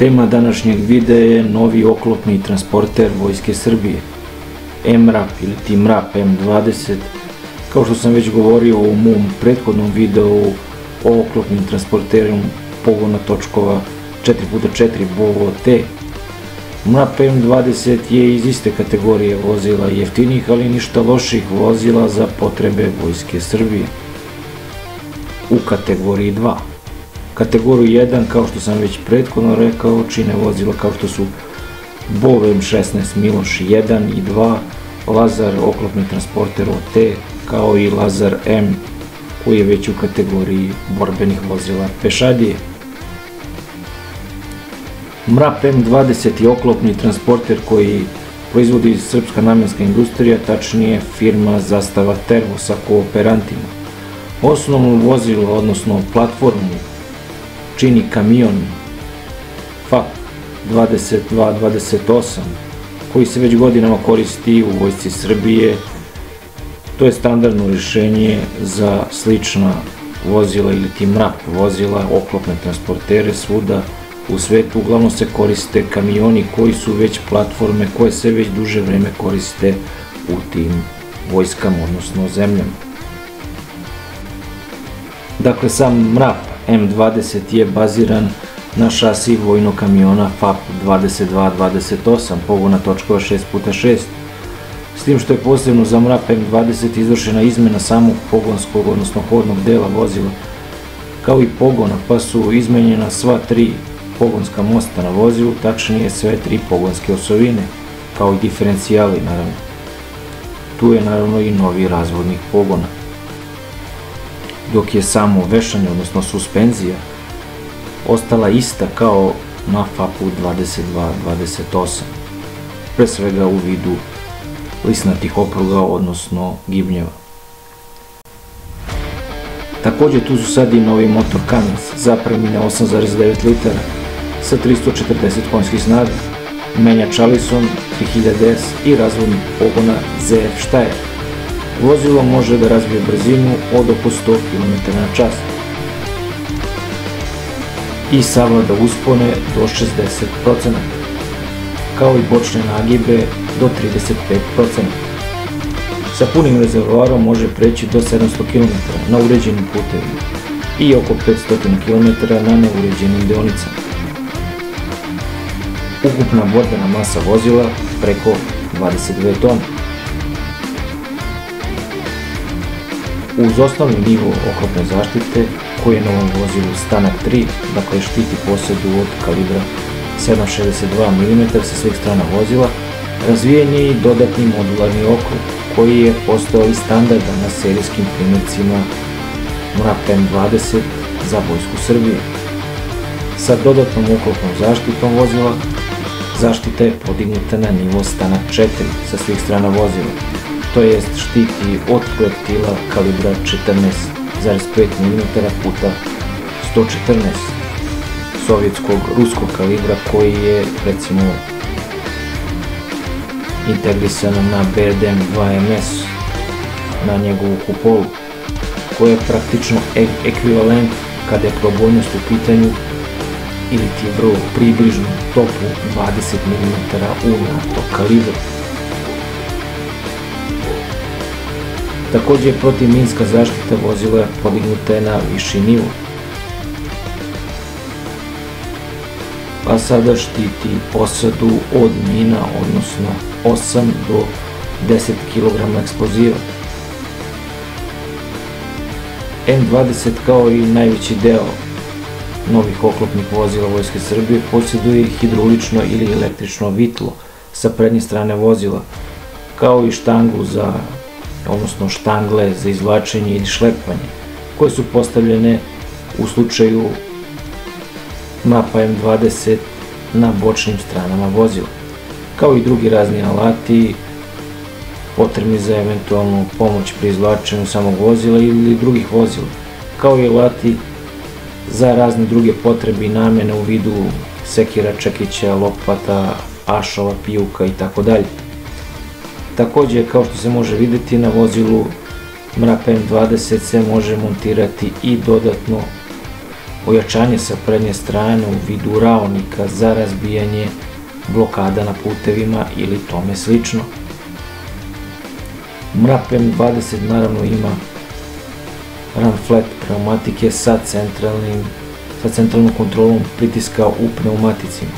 Tema današnjeg videa je novi oklopni transporter Vojske Srbije, MRAP ili ti MRAP M20. Kao što sam već govorio u mom prethodnom videu o oklopnim transporterom pogona točkova 4x4 Volvo T, MRAP M20 je iz iste kategorije vozila, jeftinih ali ništa loših vozila za potrebe Vojske Srbije. U kategoriji 2. Kategoriju 1, kao što sam već prethodno rekao, čine vozila kao što su Bov M16 Miloš 1 i 2, Lazar oklopni transporter OT, kao i Lazar M koji je već u kategoriji borbenih vozila pešadije. MRAP M20 je oklopni transporter koji proizvodi srpska namenska industrija, tačnije firma Zastava Termo sa kooperantima. Osnovno vozilo, odnosno platformu, čini kamion FAP 2228 koji se već godinama koristi u Vojsci Srbije. To je standardno rješenje za slična vozila ili ti MRAP vozila, oklopne transportere svuda u svetu. Uglavnom se koriste kamioni koji su već platforme koje se već duže vreme koriste u tim vojskama, odnosno zemljama. Dakle, sam MRAP M20 je baziran na šasi vojnog kamiona FAP 2228 pogona točkova 6x6, s tim što je posebno za MRAP M20 izvršena izmena samog pogonskog, odnosno hodnog dela vozila, kao i pogona, pa su izmenjena sva tri pogonska mosta na vozilu, tačnije sve tri pogonske osovine, kao i diferencijali naravno. Tu je naravno i novi razvodnik pogona. Dok je samo vešanje, odnosno suspenzija, ostala ista kao na FAP-u 2228, pre svega u vidu lisnatih opruga, odnosno gibnjeva. Također tu su sad i novi motor Cummins zapremine 8,9 litara sa 340 konjskih snaga, menjač Allison 3000S i razvodnik pogona ZF Steyr. Vozilo može da razvije brzinu od oko 100 km/h i savlada uspone do 60%, kao i bočne nagibe do 35%. Sa punim rezervoarom može preći do 700 km na uređenim putevima i oko 500 km na neuređenim deonicama. Ukupna borbena masa vozila preko 22 tone. Uz osnovni nivo oklopne zaštite, koji je na ovom vozilu stanak 3, dakle štiti posedu od kalibra 7,62 mm sa svih strana vozila, razvijen je i dodatni modularni oklop, koji je postao i standardan na serijskim primjercima MRAP M20 za Vojsku Srbije. Sa dodatnom oklopnom zaštitom vozila, zaštita je podignuta na nivo stanak 4 sa svih strana vozila, to jest štiti od projektila kalibra 14,5 mm puta 114 sovjetskog ruskog kalibra, koji je recimo integrisan na BRDM-2MS na njegovu kupolu, koja je praktično ekvivalent kada je probojnost u pitanju ili ti vrlo približno topu 20 mm u NATO kalibru. Također protivminska zaštita vozila podignuta je na viši nivo, a sada štiti posadu od mina, odnosno 8 do 10 kg eksploziva. M20 kao i najveći deo novih oklopnih vozila Vojske Srbije posjeduje hidrolično ili električno vitlo sa prednje strane vozila, kao i štangu odnosno štangle za izvlačenje ili šlepanje, koje su postavljene u slučaju MRAP M20 na bočnim stranama vozila, kao i drugi razni alati potrebni za eventualnu pomoć pri izvlačenju samog vozila ili drugih vozila, kao i alati za razne druge potrebe i namjene u vidu sekira, čekića, lopata, ašova, pijuka itd. Također, kao što se može vidjeti, na vozilu MRAP M20 se može montirati i dodatno ojačanje sa prednje strane u vidu raonika za razbijanje blokada na putevima ili tome slično. MRAP M20 naravno ima run flat pneumatike sa centralnom kontrolom pritiska u pneumaticima.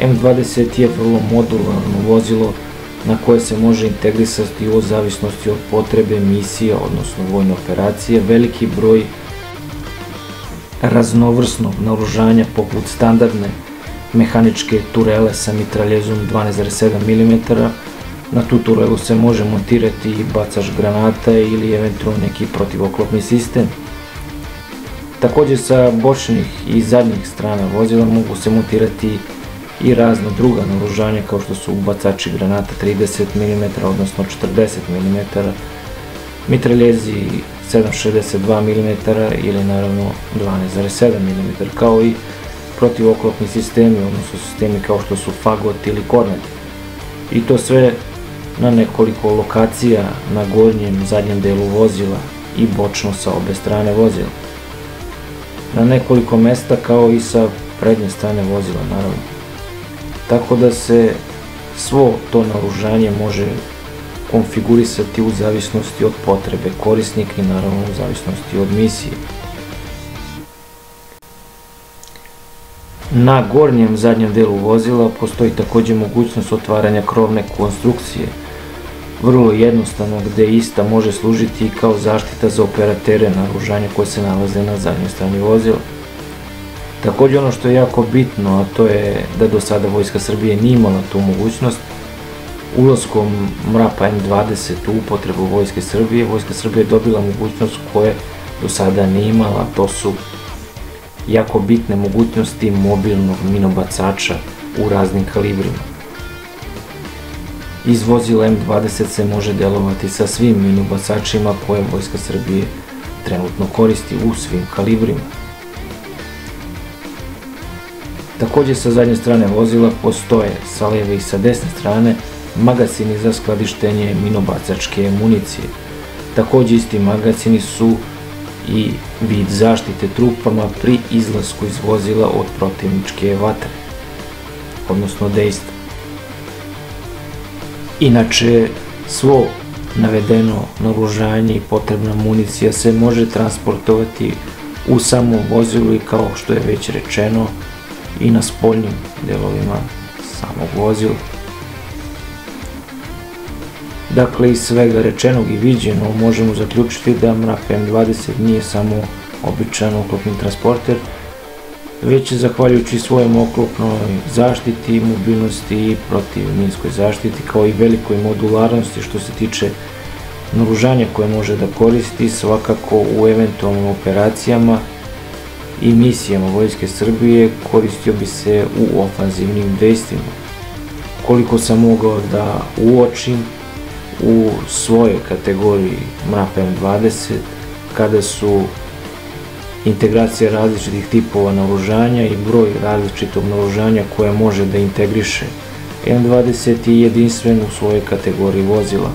M20 je vrlo modularno vozilo na koje se može integrisati u zavisnosti od potrebe misije, odnosno vojne operacije, veliki broj raznovrsnog naoružanja poput standardne mehaničke turele sa mitraljezom 12,7 mm. Na tu turelu se može montirati i bacač granata ili eventualno neki protivoklopni sistem. Također sa bočnih i zadnjih strana vozila mogu se montirati i razna druga naoružanja kao što su bacači granata 30 mm, odnosno 40 mm, mitraljezi 7,62 mm ili naravno 12,7 mm, kao i protivoklopni sistemi, odnosno sistemi kao što su fagot ili kornet. I to sve na nekoliko lokacija na gornjem zadnjem delu vozila i bočno sa obe strane vozila. Na nekoliko mesta kao i sa prednje strane vozila naravno. Tako da se svo to naoružanje može konfigurisati u zavisnosti od potrebe korisnika i naravno u zavisnosti od misije. Na gornjem zadnjem delu vozila postoji također mogućnost otvaranja krovne konstrukcije, vrlo jednostavno, gdje ista može služiti kao zaštita za operatere naoružanja koje se nalaze na zadnjoj strani vozila. Također ono što je jako bitno, a to je da do sada Vojska Srbije nije imala tu mogućnost, ulaskom MRAP-a M20 u upotrebu Vojske Srbije je dobila mogućnost koje do sada nije imala, to su jako bitne mogućnosti mobilnog minobacača u raznim kalibrima. Iz vozila M20 se može delovati sa svim minobacačima koje Vojska Srbije trenutno koristi u svim kalibrima. Također sa zadnje strane vozila postoje sa lijeve i sa desne strane magacini za skladištenje minobacačke municije. Također isti magacini su i vid zaštite trupama pri izlasku iz vozila od protivničke vatre, odnosno dejstva. Inače, svo navedeno naoružanje i potrebna municija se može transportovati u samom vozilu i kao što je već rečeno i na spoljnim delovima samog vozila. Dakle, iz svega rečenog i viđenog možemo zaključiti da MRAP M20 nije samo običan oklopni transporter, već zahvaljujući svojom oklopnoj zaštiti, mobilnosti i protivminskoj zaštiti, kao i velikoj modularnosti što se tiče naoružanja koje može da koristi svakako u eventualnim operacijama i misijama Vojske Srbije, koristio bi se u ofanzivnim dejstvima. Koliko sam mogao da uočim u svojoj kategoriji MRAP M20, kada su integracija različitih tipova naoružanja i broj različitog naoružanja koje može da integriše, M20 je jedinstven u svojoj kategoriji vozila.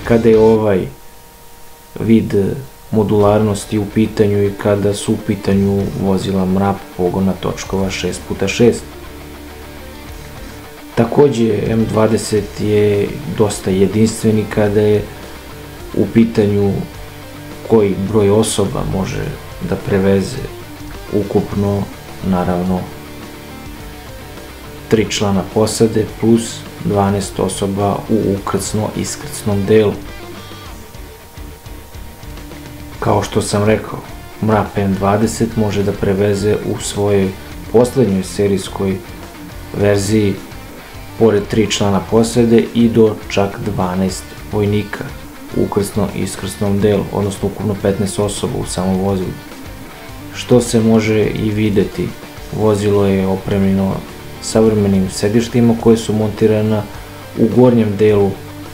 Kada je ovaj vid modularnosti u pitanju i kada su u pitanju vozila MRAP pogona točkova 6x6. Također M20 je dosta jedinstveni kada je u pitanju koji broj osoba može da preveze, ukupno naravno 3 člana posade plus 12 osoba u ukrcno-iskrcnom delu. Kao što sam rekao, MRAP M20 može da preveze u svojoj posljednjoj serijskoj verziji pored 3 člana posade i do čak 12 vojnika u ukrcno-iskrcnom delu, odnosno ukupno 15 osoba u samom vozilu. Što se može i videti, vozilo je opremljeno savremenim sedištima koje su montirana u gornjem delu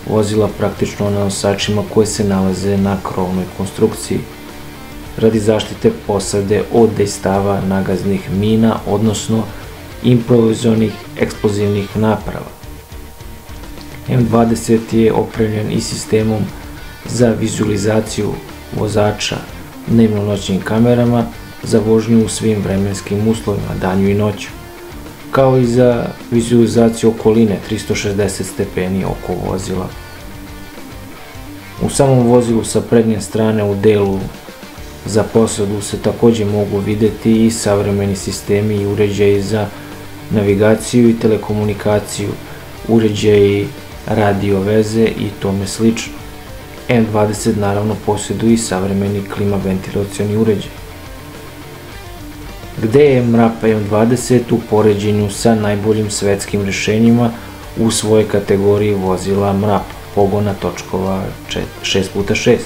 vozila, praktično na nosačima koje se nalaze na krovnoj konstrukciji, radi zaštite posade od dejstava nagaznih mina, odnosno improvizovanih eksplozivnih naprava. M20 je opremljen i sistemom za vizualizaciju vozača dnevno-noćnim kamerama, za vožnju u svim vremenskim uslovima, danju i noću, kao i za vizualizaciju okoline 360 stepeni oko vozila. U samom vozilu sa prednje strane u delu za posadu se također mogu vidjeti i savremeni sistemi i uređaji za navigaciju i telekomunikaciju, uređaji radio veze i tome slično. M20 naravno posjeduje i savremeni klima-ventilacioni uređaj. Gde je MRAP M20 u poređenju sa najboljim svetskim rješenjima u svojoj kategoriji vozila MRAP pogona točkova 6x6?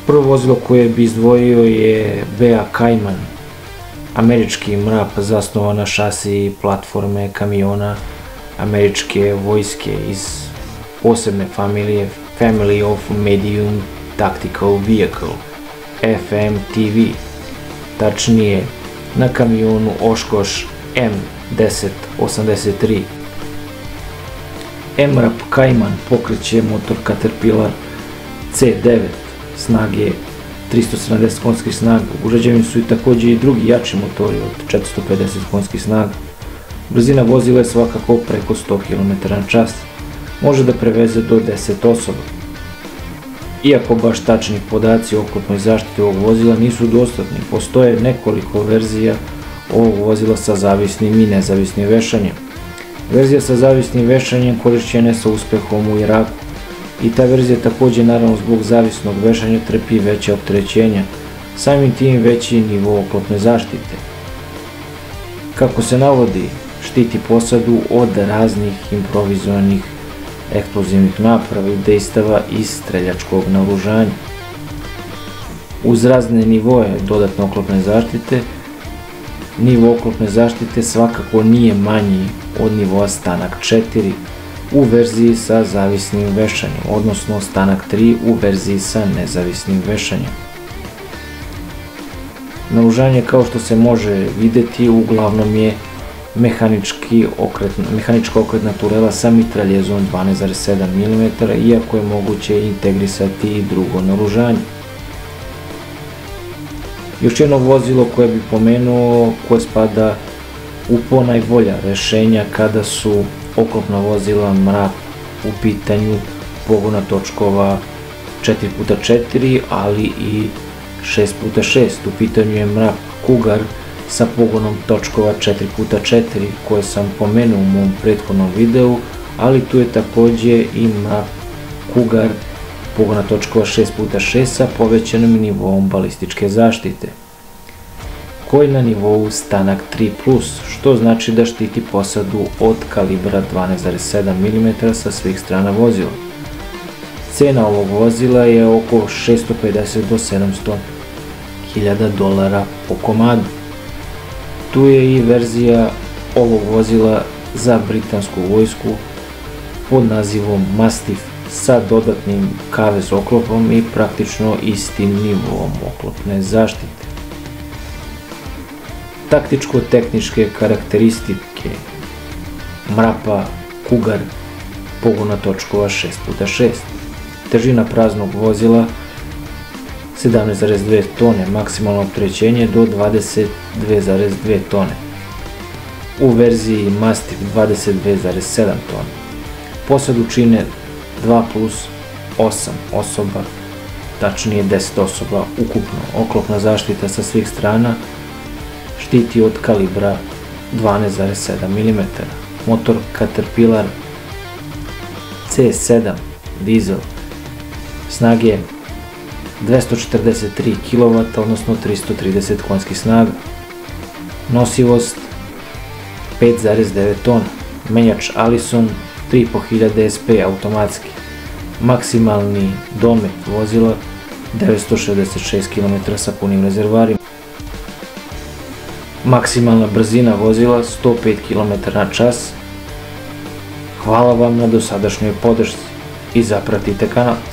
Prvo vozilo koje bi izdvojio je BA Cayman, američki MRAP zasnovan na šasiji platforme kamiona američke vojske iz posebne familije Family of Medium Tactical Vehicle, FMTV, tačnije na kamionu Oshkosh M1083. MRAP Cayman pokreće motor Caterpillar C9 snage 370 konjskih snaga. Ugrađeni su i također i drugi jači motori od 450 konjskih snaga. Brzina vozila je svakako preko 100 km/h. Može da preveze do 10 osoba. Iako baš tačni podaci o oklopnoj zaštiti ovog vozila nisu dostatni, postoje nekoliko verzija ovog vozila sa zavisnim i nezavisnim vešanjem. Verzija sa zavisnim vešanjem korišćena je sa uspehom u Iraku i ta verzija također naravno zbog zavisnog vešanja trpi veće opterećenja, samim tim veći nivo oklopne zaštite. Kako se navodi, štiti posadu od raznih improvizovanih eksplozivnih naprava i dejstava iz streljačkog naoružanja. Uz razne nivoe dodatne oklopne zaštite, nivo oklopne zaštite svakako nije manji od nivoa stanak 4 u verziji sa zavisnim vešanjem, odnosno stanak 3 u verziji sa nezavisnim vešanjem. Naoružanje, kao što se može vidjeti, uglavnom je mehanička okretna turela sa mitraljezom 12,7 mm, iako je moguće integrisati i drugo naoružanje. Još jedno vozilo koje bi pomenuo, koje spada u ponajbolja rješenja kada su oklopna vozila MRAP u pitanju pogona točkova 4x4, ali i 6x6. U pitanju je MRAP Cougar sa pogonom točkova 4x4 koje sam pomenuo u mom prethodnom videu, ali tu je također i MRAP Cougar pogona točkova 6x6 sa povećanim nivoom balističke zaštite, koji je na nivou stanak 3+, što znači da štiti posadu od kalibra 12,7 mm sa svih strana vozila. Cena ovog vozila je oko $650 do $700.000 po komadu. Tu je i verzija ovog vozila za britansku vojsku pod nazivom Mastiff sa dodatnim KVS oklopom i praktično istim nivom oklopne zaštite. Taktičko-tehničke karakteristike MRAP-a Cougar pogona točkova 6x6. Težina praznog vozila 17,2 tone, maksimalno opterećenje do 22,2 tone. U verziji Mastiff 22,7 tone. Posadu čine 2+8 osoba, tačnije 10 osoba ukupno. Oklopna zaštita sa svih strana štiti od kalibra 12,7 mm. Motor Caterpillar C7 dizel snage 243 kW, odnosno 330 konjskih snaga. Nosivost 5,9 tona. Menjač Allison 3500 SP automatski. Maksimalni domet vozila 966 km sa punim rezervoarima. Maksimalna brzina vozila 105 km/h. Hvala vam na dosadašnjoj podršci i zapratite kanal.